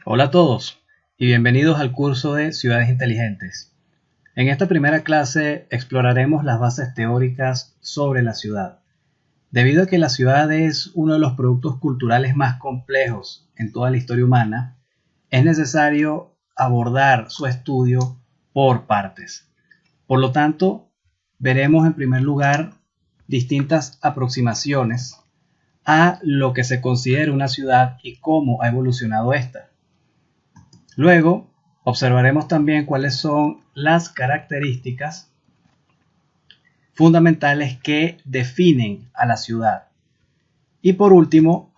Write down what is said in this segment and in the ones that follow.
Hola a todos y bienvenidos al curso de Ciudades Inteligentes. En esta primera clase exploraremos las bases teóricas sobre la ciudad. Debido a que la ciudad es uno de los productos culturales más complejos en toda la historia humana, es necesario abordar su estudio por partes. Por lo tanto, veremos en primer lugar distintas aproximaciones a lo que se considera una ciudad y cómo ha evolucionado esta. Luego, observaremos también cuáles son las características fundamentales que definen a la ciudad. Y por último,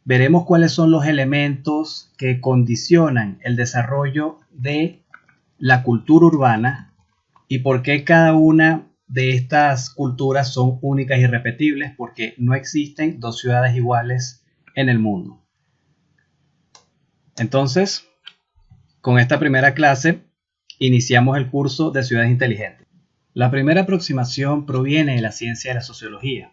veremos cuáles son los elementos que condicionan el desarrollo de la cultura urbana y por qué cada una de estas culturas son únicas y irrepetibles, porque no existen dos ciudades iguales en el mundo. Entonces, con esta primera clase, iniciamos el curso de Ciudades Inteligentes. La primera aproximación proviene de la ciencia de la sociología,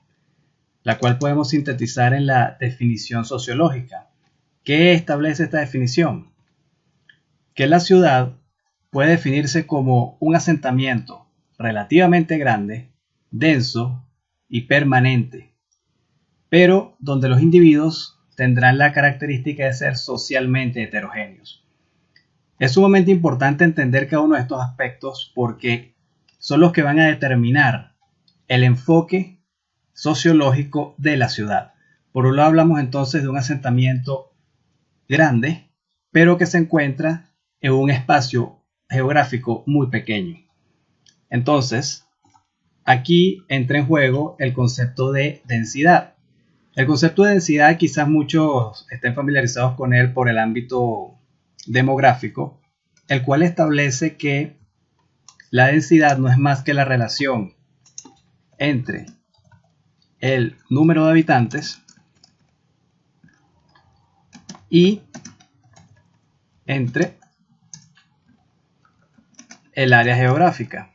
la cual podemos sintetizar en la definición sociológica. ¿Qué establece esta definición? Que la ciudad puede definirse como un asentamiento relativamente grande, denso y permanente, pero donde los individuos tendrán la característica de ser socialmente heterogéneos. Es sumamente importante entender cada uno de estos aspectos porque son los que van a determinar el enfoque sociológico de la ciudad. Por un lado hablamos entonces de un asentamiento grande, pero que se encuentra en un espacio geográfico muy pequeño. Entonces, aquí entra en juego el concepto de densidad. El concepto de densidad quizás muchos estén familiarizados con él por el ámbito demográfico, el cual establece que la densidad no es más que la relación entre el número de habitantes y entre el área geográfica,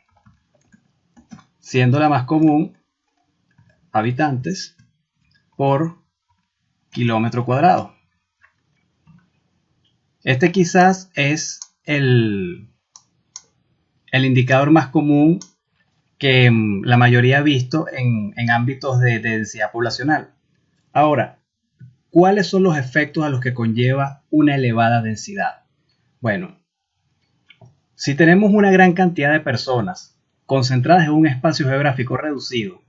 siendo la más común habitantes por kilómetro cuadrado. Este quizás es el indicador más común que la mayoría ha visto en ámbitos de densidad poblacional. Ahora, ¿cuáles son los efectos a los que conlleva una elevada densidad? Bueno, si tenemos una gran cantidad de personas concentradas en un espacio geográfico reducido,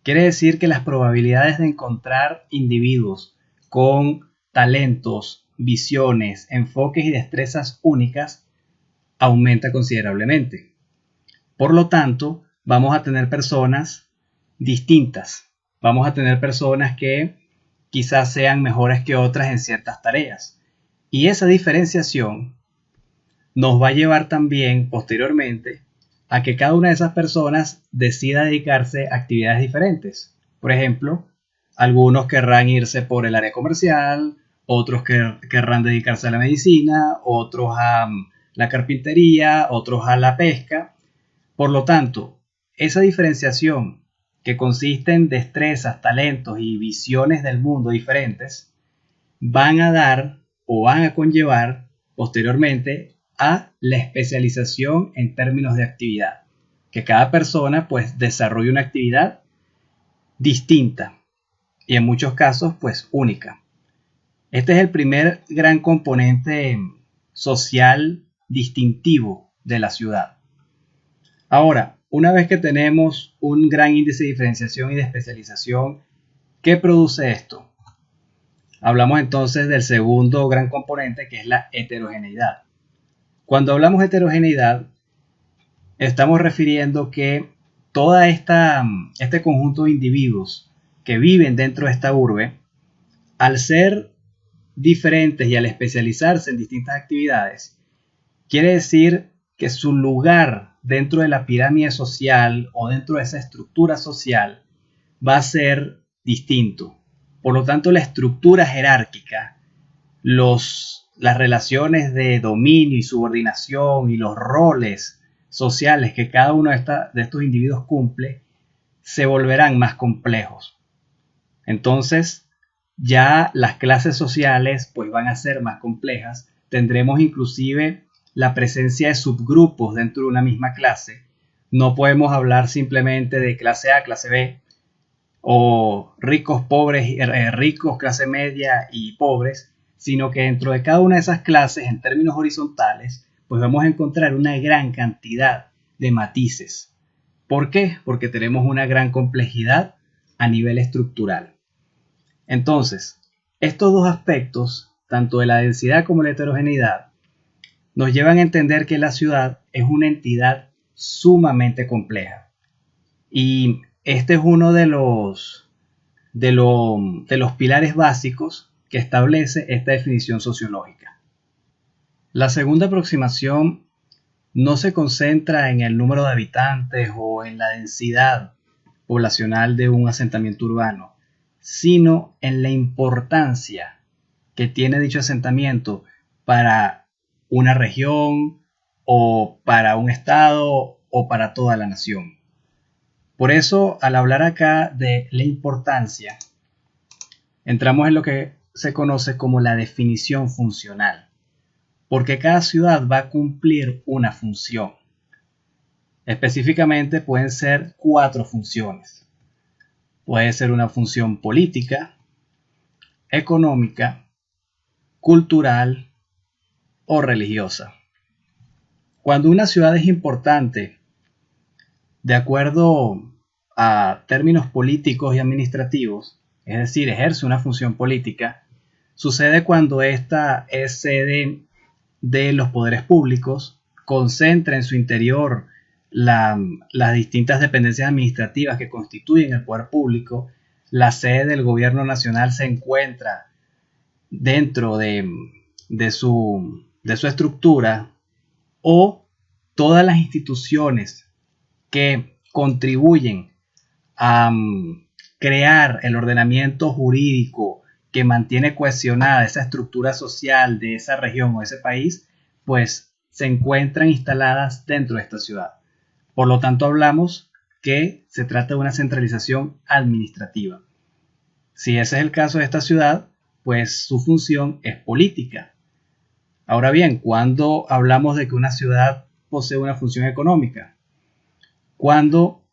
quiere decir que las probabilidades de encontrar individuos con talentos, visiones, enfoques y destrezas únicas aumenta considerablemente. Por lo tanto, vamos a tener personas distintas. Vamos a tener personas que quizás sean mejores que otras en ciertas tareas. Y esa diferenciación nos va a llevar también posteriormente a que cada una de esas personas decida dedicarse a actividades diferentes. Por ejemplo, algunos querrán irse por el área comercial, otros querrán dedicarse a la medicina, otros a la carpintería, otros a la pesca. Por lo tanto, esa diferenciación que consiste en destrezas, talentos y visiones del mundo diferentes van a dar o van a conllevar posteriormente a la especialización en términos de actividad, que cada persona pues desarrolle una actividad distinta y en muchos casos pues única. Este es el primer gran componente social distintivo de la ciudad. Ahora, una vez que tenemos un gran índice de diferenciación y de especialización, ¿qué produce esto? Hablamos entonces del segundo gran componente, que es la heterogeneidad. Cuando hablamos de heterogeneidad, estamos refiriendo que todo este conjunto de individuos que viven dentro de esta urbe, al ser diferentes y al especializarse en distintas actividades, quiere decir que su lugar dentro de la pirámide social o dentro de esa estructura social va a ser distinto. Por lo tanto, la estructura jerárquica, las relaciones de dominio y subordinación y los roles sociales que cada uno de estos individuos cumple se volverán más complejos. Entonces, ya las clases sociales pues van a ser más complejas. Tendremos inclusive la presencia de subgrupos dentro de una misma clase. No podemos hablar simplemente de clase A, clase B, o ricos, pobres, ricos, clase media y pobres, sino que dentro de cada una de esas clases, en términos horizontales, pues vamos a encontrar una gran cantidad de matices. ¿Por qué? Porque tenemos una gran complejidad a nivel estructural. Entonces, estos dos aspectos, tanto de la densidad como la heterogeneidad, nos llevan a entender que la ciudad es una entidad sumamente compleja. Y este es uno de los pilares básicos que establece esta definición sociológica. La segunda aproximación no se concentra en el número de habitantes o en la densidad poblacional de un asentamiento urbano, sino en la importancia que tiene dicho asentamiento para una región o para un estado o para toda la nación. Por eso, al hablar acá de la importancia, entramos en lo que se conoce como la definición funcional, porque cada ciudad va a cumplir una función. Específicamente pueden ser 4 funciones. Puede ser una función política, económica, cultural o religiosa. Cuando una ciudad es importante, de acuerdo a términos políticos y administrativos, es decir, ejerce una función política, sucede cuando ésta es sede de los poderes públicos, concentra en su interior las distintas dependencias administrativas que constituyen el poder público, la sede del gobierno nacional se encuentra dentro de su estructura, o todas las instituciones que contribuyen a crear el ordenamiento jurídico que mantiene cohesionada esa estructura social de esa región o ese país, pues se encuentran instaladas dentro de esta ciudad. Por lo tanto, hablamos que se trata de una centralización administrativa. Si ese es el caso de esta ciudad, pues su función es política. Ahora bien, ¿cuándo hablamos de que una ciudad posee una función económica? Cuando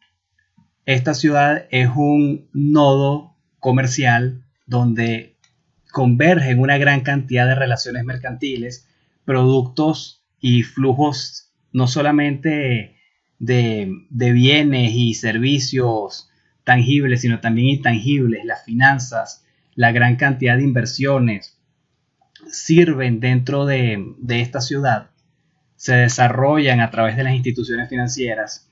esta ciudad es un nodo comercial donde convergen una gran cantidad de relaciones mercantiles, productos y flujos no solamente de bienes y servicios tangibles, sino también intangibles, las finanzas, la gran cantidad de inversiones sirven dentro de esta ciudad, se desarrollan a través de las instituciones financieras,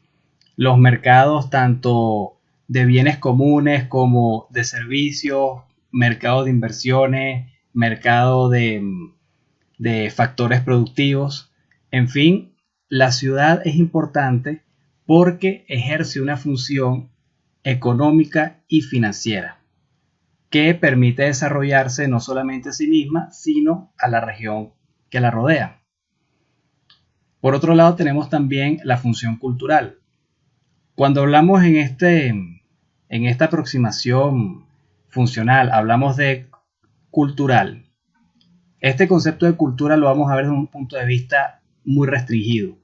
los mercados tanto de bienes comunes como de servicios, mercado de inversiones, mercado de factores productivos. En fin, la ciudad es importante porque ejerce una función económica y financiera que permite desarrollarse no solamente a sí misma, sino a la región que la rodea. Por otro lado, tenemos también la función cultural. Cuando hablamos en esta aproximación funcional, hablamos de cultural. Este concepto de cultura lo vamos a ver desde un punto de vista muy restringido.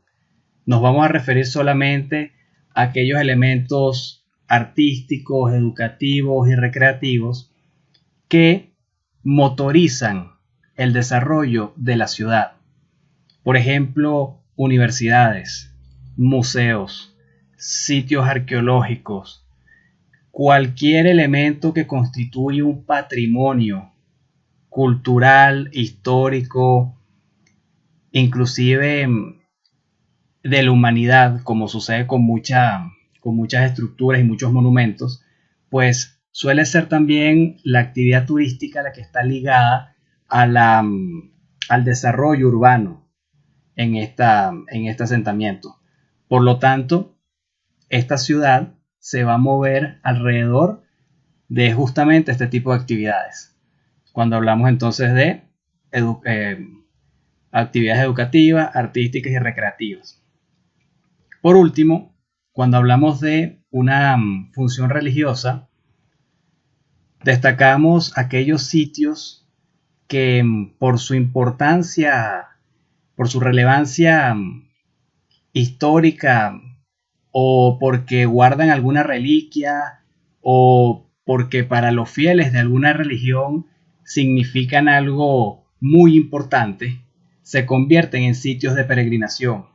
Nos vamos a referir solamente a aquellos elementos artísticos, educativos y recreativos que motorizan el desarrollo de la ciudad. Por ejemplo, universidades, museos, sitios arqueológicos, cualquier elemento que constituye un patrimonio cultural, histórico, inclusive de la humanidad, como sucede con muchas estructuras y muchos monumentos, pues suele ser también la actividad turística la que está ligada al desarrollo urbano en este asentamiento. Por lo tanto, esta ciudad se va a mover alrededor de justamente este tipo de actividades. Cuando hablamos entonces de actividades educativas, artísticas y recreativas. Por último, cuando hablamos de una función religiosa, Destacamos aquellos sitios que por su importancia, por su relevancia histórica, o porque guardan alguna reliquia, o porque para los fieles de alguna religión significan algo muy importante, se convierten en sitios de peregrinación.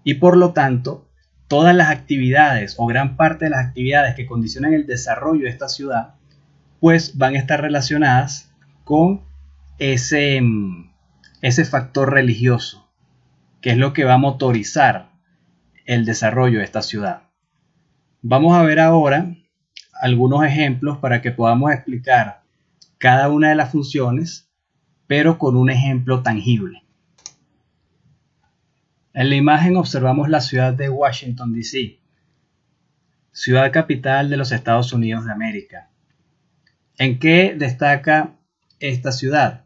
Y por lo tanto, todas las actividades o gran parte de las actividades que condicionan el desarrollo de esta ciudad, pues van a estar relacionadas con ese, ese factor religioso, que es lo que va a motorizar el desarrollo de esta ciudad. Vamos a ver ahora algunos ejemplos para que podamos explicar cada una de las funciones, pero con un ejemplo tangible. En la imagen observamos la ciudad de Washington, D.C., ciudad capital de los Estados Unidos de América. ¿En qué destaca esta ciudad?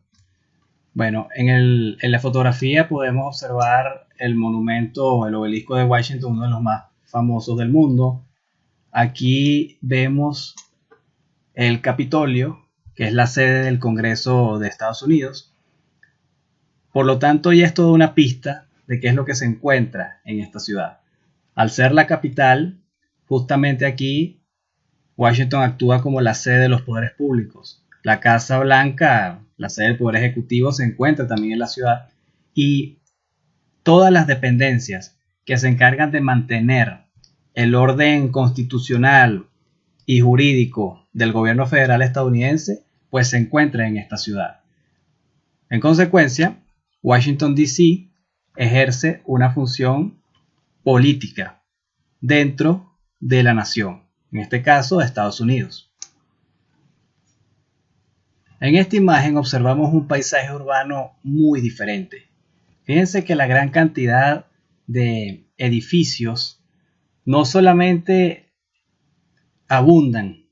Bueno, en la fotografía podemos observar el monumento, el obelisco de Washington, uno de los más famosos del mundo. Aquí vemos el Capitolio, que es la sede del Congreso de Estados Unidos. Por lo tanto, ya es toda una pista de qué es lo que se encuentra en esta ciudad. Al ser la capital, justamente aquí, Washington actúa como la sede de los poderes públicos. La Casa Blanca, la sede del Poder Ejecutivo, se encuentra también en la ciudad. Y todas las dependencias que se encargan de mantener el orden constitucional y jurídico del gobierno federal estadounidense, pues se encuentran en esta ciudad. En consecuencia, Washington, D.C. ejerce una función política dentro de la nación, en este caso de Estados Unidos. En esta imagen observamos un paisaje urbano muy diferente. Fíjense que la gran cantidad de edificios no solamente abundan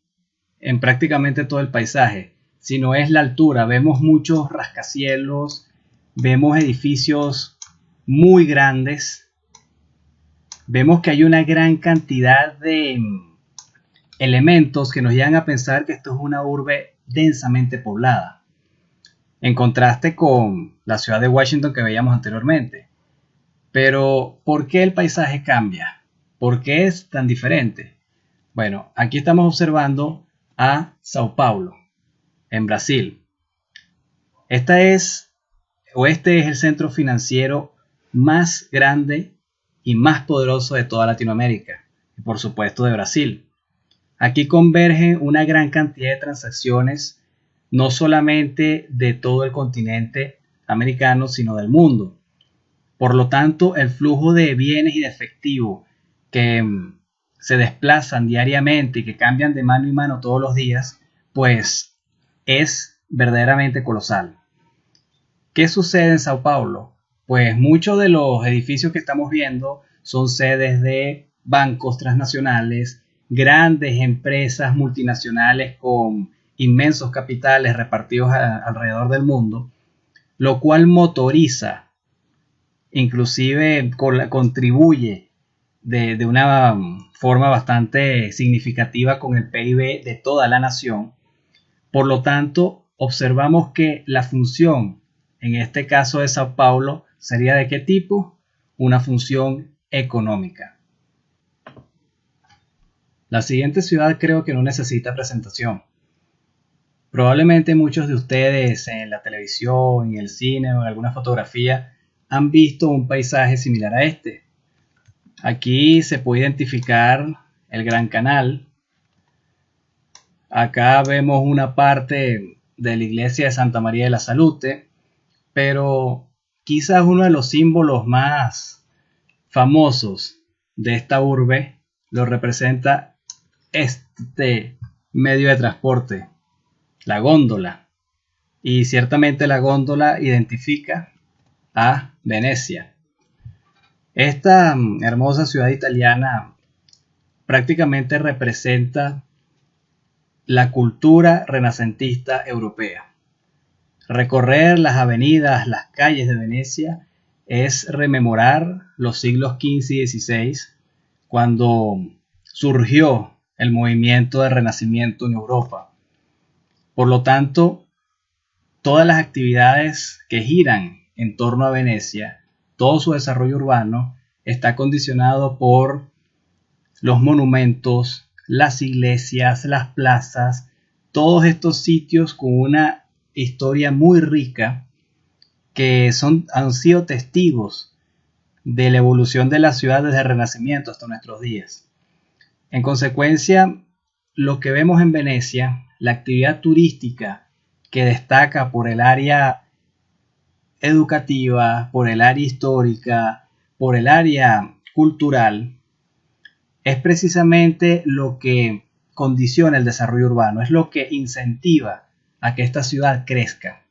en prácticamente todo el paisaje, sino es la altura. Vemos muchos rascacielos, vemos edificios muy grandes, vemos que hay una gran cantidad de elementos que nos llevan a pensar que esto es una urbe densamente poblada, en contraste con la ciudad de Washington que veíamos anteriormente. Pero, ¿por qué el paisaje cambia? ¿Por qué es tan diferente? Bueno, aquí estamos observando a Sao Paulo, en Brasil. Este es el centro financiero más grande y más poderoso de toda Latinoamérica, y por supuesto de Brasil. Aquí convergen una gran cantidad de transacciones, no solamente de todo el continente americano, sino del mundo. Por lo tanto, el flujo de bienes y de efectivo que se desplazan diariamente y que cambian de mano en mano todos los días, pues es verdaderamente colosal. ¿Qué sucede en Sao Paulo? Pues muchos de los edificios que estamos viendo son sedes de bancos transnacionales, grandes empresas multinacionales con inmensos capitales repartidos alrededor del mundo, lo cual motoriza, inclusive contribuye de una forma bastante significativa con el PIB de toda la nación. Por lo tanto, observamos que la función, en este caso de Sao Paulo, sería ¿de qué tipo? Una función económica. La siguiente ciudad creo que no necesita presentación. Probablemente muchos de ustedes en la televisión, en el cine o en alguna fotografía han visto un paisaje similar a este. Aquí se puede identificar el Gran Canal. Acá vemos una parte de la iglesia de Santa María de la Salute, pero quizás uno de los símbolos más famosos de esta urbe lo representa este medio de transporte, la góndola. Y ciertamente la góndola identifica a Venecia. Esta hermosa ciudad italiana prácticamente representa la cultura renacentista europea. Recorrer las avenidas, las calles de Venecia es rememorar los siglos XV y XVI, cuando surgió el movimiento de renacimiento en Europa. Por lo tanto, todas las actividades que giran en torno a Venecia, todo su desarrollo urbano, está condicionado por los monumentos, las iglesias, las plazas, todos estos sitios con una historia muy rica que han sido testigos de la evolución de la ciudad desde el Renacimiento hasta nuestros días. En consecuencia, lo que vemos en Venecia, la actividad turística que destaca por el área educativa, por el área histórica, por el área cultural, es precisamente lo que condiciona el desarrollo urbano, es lo que incentiva a que esta ciudad crezca.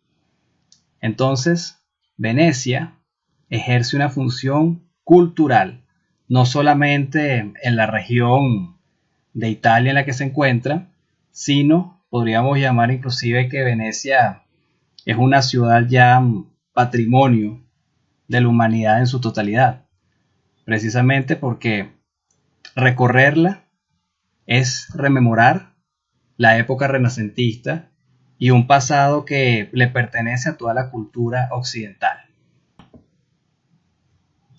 Entonces, Venecia ejerce una función cultural, no solamente en la región de Italia en la que se encuentra, sino podríamos llamar inclusive que Venecia es una ciudad ya patrimonio de la humanidad en su totalidad, precisamente porque recorrerla es rememorar la época renacentista y un pasado que le pertenece a toda la cultura occidental.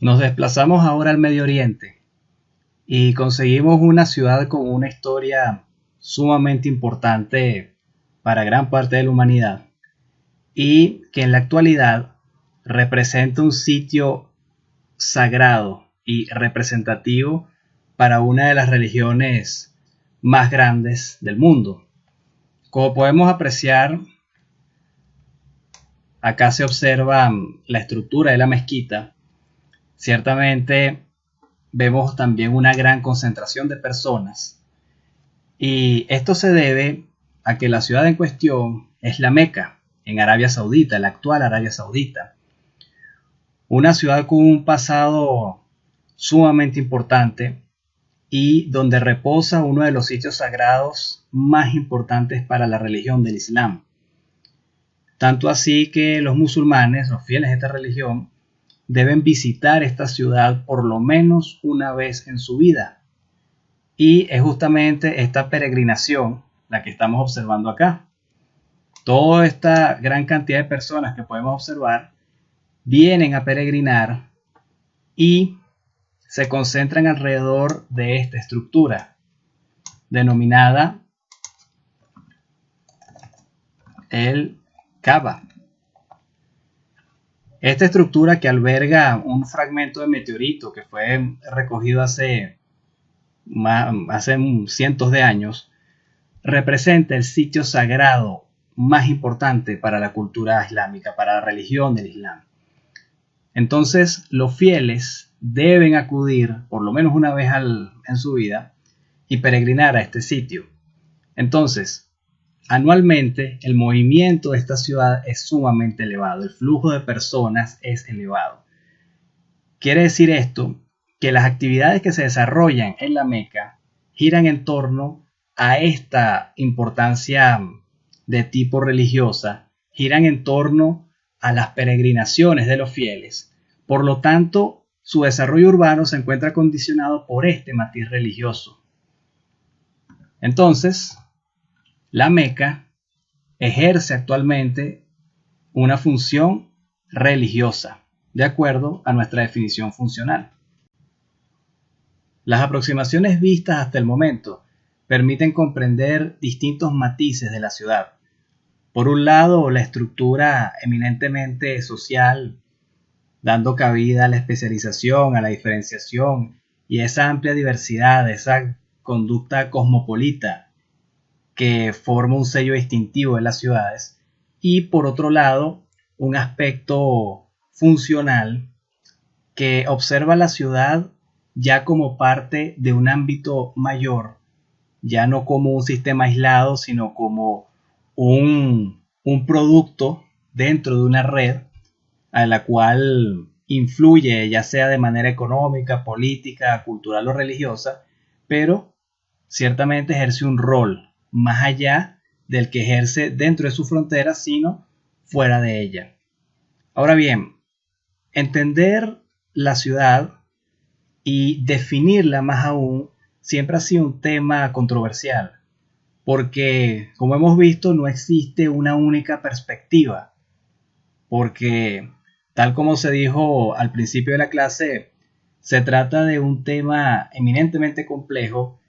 Nos desplazamos ahora al Medio Oriente y conseguimos una ciudad con una historia sumamente importante para gran parte de la humanidad y que en la actualidad representa un sitio sagrado y representativo para una de las religiones más grandes del mundo. Como podemos apreciar, acá se observa la estructura de la mezquita. Ciertamente vemos también una gran concentración de personas y esto se debe a que la ciudad en cuestión es la Meca, en Arabia Saudita, la actual Arabia Saudita. Una ciudad con un pasado sumamente importante y donde reposa uno de los sitios sagrados más importantes para la religión del Islam. Tanto así que los musulmanes, los fieles de esta religión, deben visitar esta ciudad por lo menos una vez en su vida. Y es justamente esta peregrinación la que estamos observando acá. Toda esta gran cantidad de personas que podemos observar vienen a peregrinar y se concentran alrededor de esta estructura denominada el Kaaba. Esta estructura que alberga un fragmento de meteorito que fue recogido hace cientos de años, representa el sitio sagrado más importante para la cultura islámica, para la religión del Islam. Entonces, los fieles deben acudir por lo menos una vez en su vida y peregrinar a este sitio. Entonces, anualmente el movimiento de esta ciudad es sumamente elevado, el flujo de personas es elevado. Quiere decir esto que las actividades que se desarrollan en la Meca giran en torno a esta importancia de tipo religiosa, giran en torno a las peregrinaciones de los fieles. Por lo tanto, su desarrollo urbano se encuentra condicionado por este matiz religioso. Entonces, la Meca ejerce actualmente una función religiosa, de acuerdo a nuestra definición funcional. Las aproximaciones vistas hasta el momento permiten comprender distintos matices de la ciudad. Por un lado, la estructura eminentemente social, dando cabida a la especialización, a la diferenciación y esa amplia diversidad, esa conducta cosmopolita que forma un sello distintivo de las ciudades. Y por otro lado, un aspecto funcional que observa la ciudad ya como parte de un ámbito mayor, ya no como un sistema aislado, sino como un producto dentro de una red a la cual influye, ya sea de manera económica, política, cultural o religiosa, pero ciertamente ejerce un rol más allá del que ejerce dentro de su frontera, sino fuera de ella. Ahora bien, entender la ciudad y definirla más aún siempre ha sido un tema controversial, porque, como hemos visto, no existe una única perspectiva, porque, tal como se dijo al principio de la clase, se trata de un tema eminentemente complejo.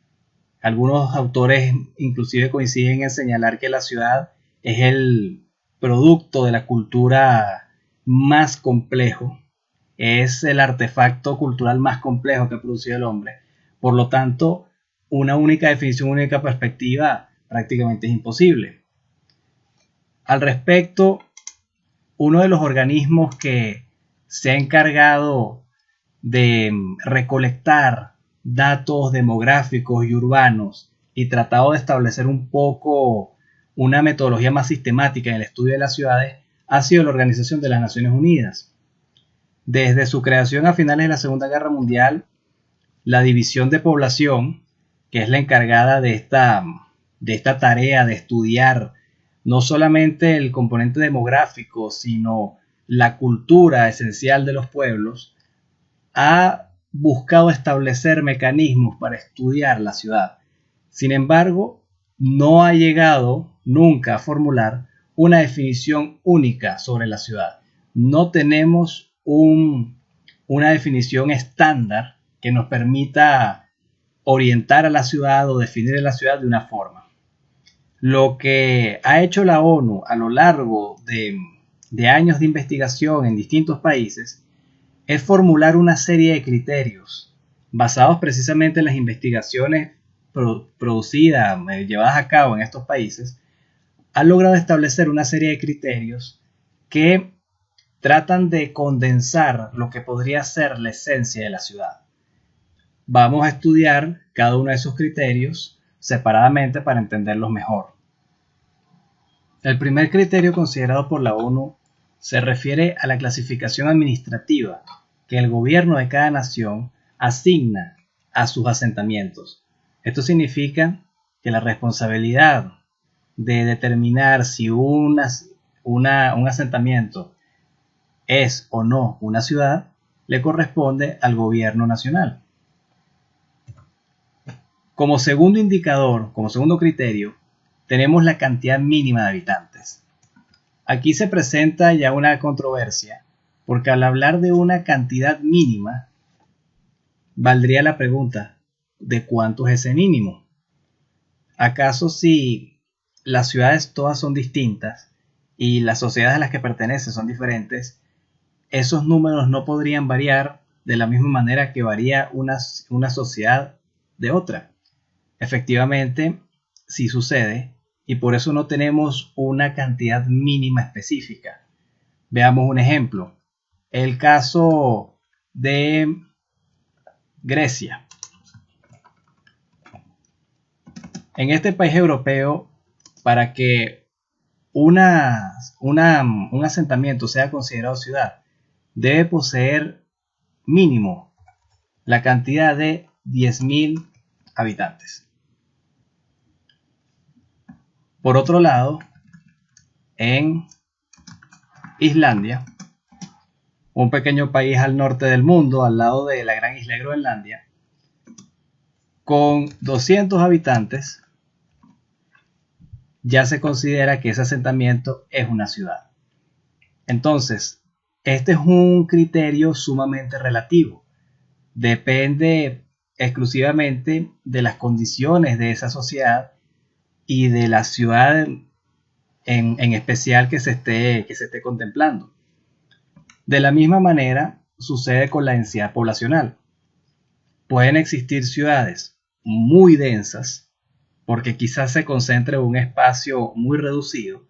Algunos autores inclusive coinciden en señalar que la ciudad es el producto de la cultura más complejo, es el artefacto cultural más complejo que ha producido el hombre. Por lo tanto, una única definición, una única perspectiva prácticamente es imposible. Al respecto, uno de los organismos que se ha encargado de recolectar datos demográficos y urbanos y tratado de establecer un poco una metodología más sistemática en el estudio de las ciudades ha sido la Organización de las Naciones Unidas. Desde su creación a finales de la Segunda Guerra Mundial, la División de Población, que es la encargada de esta tarea de estudiar no solamente el componente demográfico, sino la cultura esencial de los pueblos, ha buscado establecer mecanismos para estudiar la ciudad. Sin embargo, no ha llegado nunca a formular una definición única sobre la ciudad. No tenemos una definición estándar que nos permita orientar a la ciudad o definir a la ciudad de una forma. Lo que ha hecho la ONU a lo largo de años de investigación en distintos países es formular una serie de criterios basados precisamente en las investigaciones producidas, llevadas a cabo en estos países. Ha logrado establecer una serie de criterios que tratan de condensar lo que podría ser la esencia de la ciudad. Vamos a estudiar cada uno de esos criterios separadamente para entenderlos mejor. El primer criterio considerado por la ONU se refiere a la clasificación administrativa que el gobierno de cada nación asigna a sus asentamientos. Esto significa que la responsabilidad de determinar si un asentamiento es o no una ciudad le corresponde al gobierno nacional. Como segundo indicador, como segundo criterio, tenemos la cantidad mínima de habitantes. Aquí se presenta ya una controversia, porque al hablar de una cantidad mínima, valdría la pregunta, ¿de cuánto es ese mínimo? ¿Acaso si las ciudades todas son distintas y las sociedades a las que pertenecen son diferentes, esos números no podrían variar de la misma manera que varía una sociedad de otra? Efectivamente, sí sucede, y por eso no tenemos una cantidad mínima específica. Veamos un ejemplo. El caso de Grecia. En este país europeo, para que un asentamiento sea considerado ciudad, debe poseer mínimo la cantidad de 10.000 habitantes. Por otro lado, en Islandia, un pequeño país al norte del mundo, al lado de la gran isla de Groenlandia, con 200 habitantes, ya se considera que ese asentamiento es una ciudad. Entonces, este es un criterio sumamente relativo. Depende exclusivamente de las condiciones de esa sociedad y de la ciudad en especial que se esté contemplando. De la misma manera sucede con la densidad poblacional. Pueden existir ciudades muy densas porque quizás se concentre en un espacio muy reducido,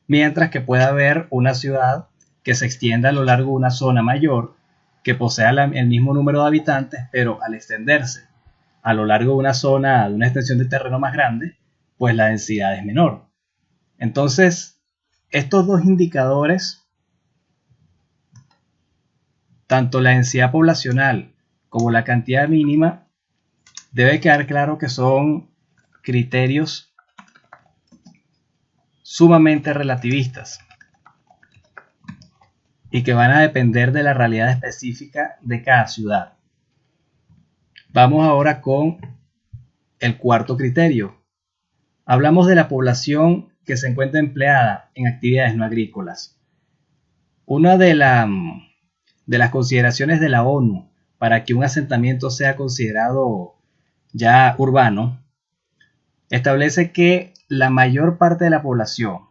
mientras que pueda haber una ciudad que se extienda a lo largo de una zona mayor, que posea el mismo número de habitantes, pero al extenderse a lo largo de una zona, de una extensión de terreno más grande, pues la densidad es menor. Entonces, estos dos indicadores, tanto la densidad poblacional como la cantidad mínima, debe quedar claro que son criterios sumamente relativistas y que van a depender de la realidad específica de cada ciudad. Vamos ahora con el cuarto criterio, Hablamos de la población que se encuentra empleada en actividades no agrícolas. Una de las consideraciones de la ONU para que un asentamiento sea considerado ya urbano establece que la mayor parte de la población,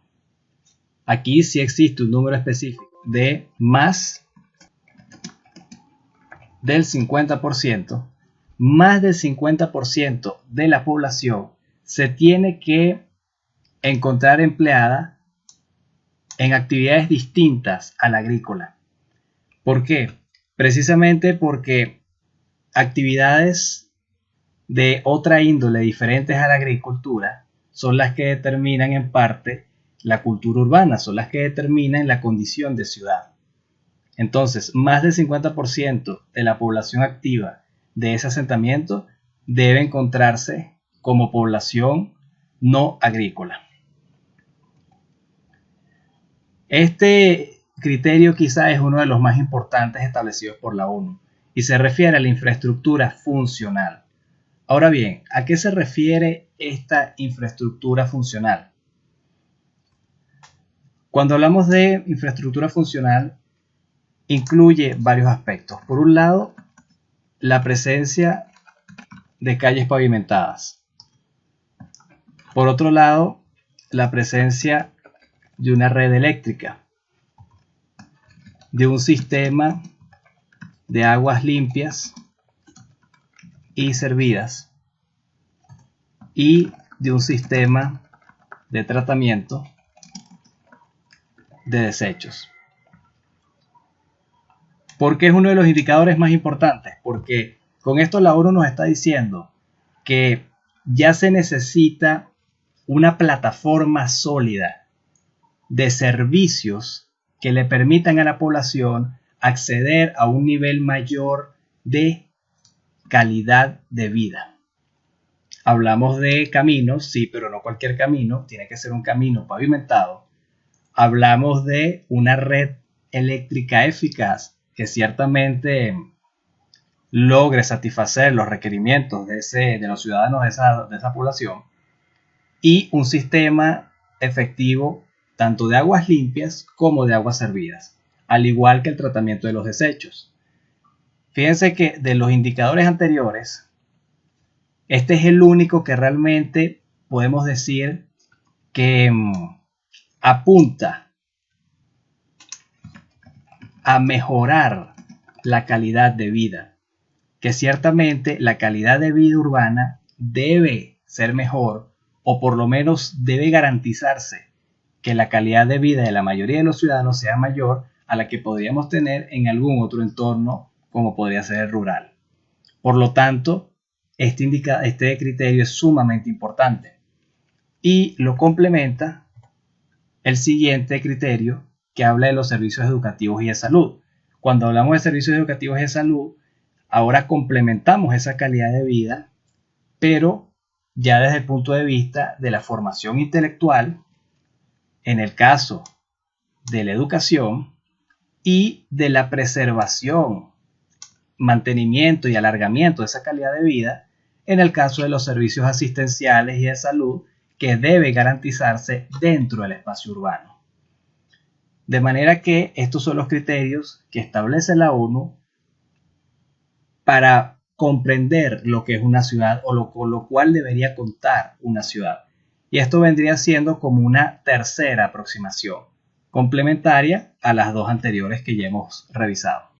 aquí sí existe un número específico de más del 50%, más del 50% de la población se tiene que encontrar empleada en actividades distintas a la agrícola. ¿Por qué? Precisamente porque actividades de otra índole diferentes a la agricultura son las que determinan en parte la cultura urbana, son las que determinan la condición de ciudad. Entonces, más del 50% de la población activa de ese asentamiento debe encontrarse como población no agrícola. Este criterio quizá es uno de los más importantes establecidos por la ONU y se refiere a la infraestructura funcional. Ahora bien, ¿a qué se refiere esta infraestructura funcional? Cuando hablamos de infraestructura funcional, incluye varios aspectos. Por un lado, la presencia de calles pavimentadas. Por otro lado, la presencia de una red eléctrica, de un sistema de aguas limpias y servidas y de un sistema de tratamiento de desechos. ¿Por qué es uno de los indicadores más importantes? Porque con esto la ONU nos está diciendo que ya se necesita una plataforma sólida de servicios que le permitan a la población acceder a un nivel mayor de calidad de vida. Hablamos de caminos, sí, pero no cualquier camino, tiene que ser un camino pavimentado. Hablamos de una red eléctrica eficaz que ciertamente logre satisfacer los requerimientos de los ciudadanos de esa población y un sistema efectivo tanto de aguas limpias como de aguas servidas, al igual que el tratamiento de los desechos. Fíjense que de los indicadores anteriores, este es el único que realmente podemos decir que apunta a mejorar la calidad de vida, que ciertamente la calidad de vida urbana debe ser mejor o por lo menos debe garantizarse que la calidad de vida de la mayoría de los ciudadanos sea mayor a la que podríamos tener en algún otro entorno como podría ser el rural. Por lo tanto, este criterio es sumamente importante y lo complementa el siguiente criterio que habla de los servicios educativos y de salud. Cuando hablamos de servicios educativos y de salud, ahora complementamos esa calidad de vida, pero ya desde el punto de vista de la formación intelectual, en el caso de la educación, y de la preservación, mantenimiento y alargamiento de esa calidad de vida, en el caso de los servicios asistenciales y de salud, que debe garantizarse dentro del espacio urbano. De manera que estos son los criterios que establece la ONU para comprender lo que es una ciudad o con lo cual debería contar una ciudad. Y esto vendría siendo como una tercera aproximación, complementaria a las dos anteriores que ya hemos revisado.